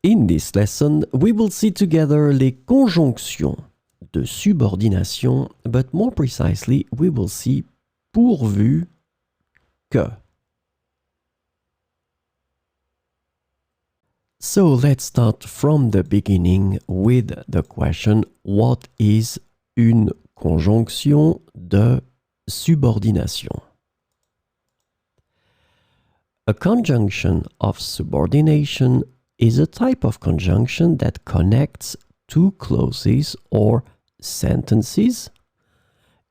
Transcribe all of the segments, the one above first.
In this lesson, we will see together les conjonctions de subordination, but more precisely, we will see pourvu que. So let's start from the beginning with the question, what is une conjonction de subordination? A conjunction of subordination is a type of conjunction that connects two clauses or sentences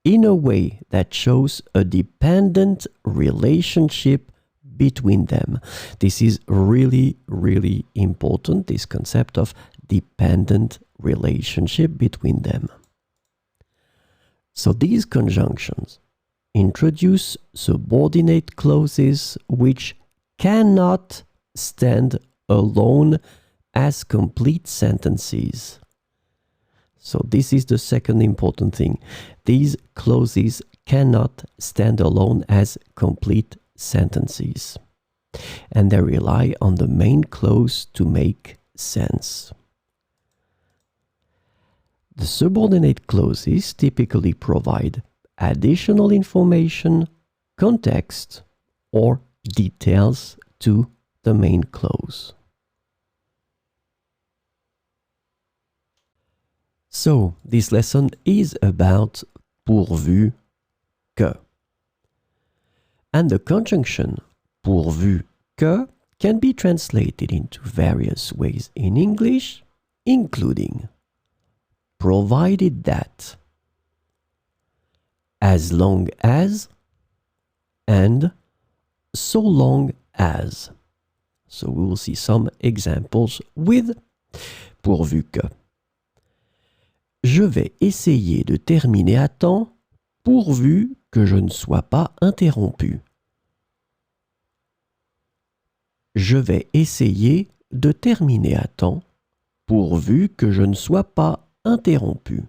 in a way that shows a dependent relationship between them. This is really, really important, this concept of dependent relationship between them. So these conjunctions introduce subordinate clauses which cannot stand alone as complete sentences. So this is the second important thing. These clauses cannot stand alone as complete sentences, and they rely on the main clause to make sense. The subordinate clauses typically provide additional information, context, or details to the main clause. So, this lesson is about pourvu que. And the conjunction pourvu que can be translated into various ways in English, including provided that, as long as, and so long as. So we will see some examples with pourvu que. Je vais essayer de terminer à temps pourvu que je ne sois pas interrompu. Je vais essayer de terminer à temps pourvu que je ne sois pas interrompu.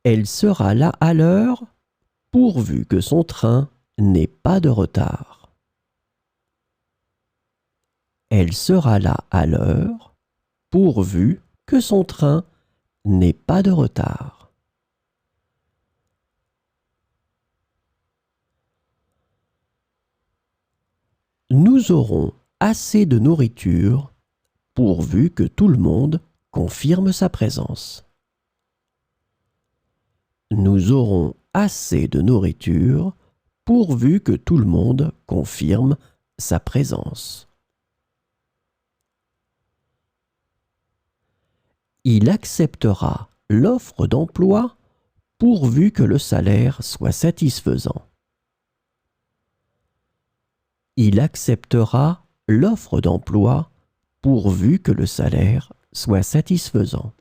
Elle sera là à l'heure pourvu que son train n'ait pas de retard. Elle sera là à l'heure pourvu que son train n'ait pas de retard. Nous aurons assez de nourriture pourvu que tout le monde confirme sa présence. Nous aurons assez de nourriture pourvu que tout le monde confirme sa présence. Il acceptera l'offre d'emploi pourvu que le salaire soit satisfaisant. Il acceptera l'offre d'emploi pourvu que le salaire soit satisfaisant.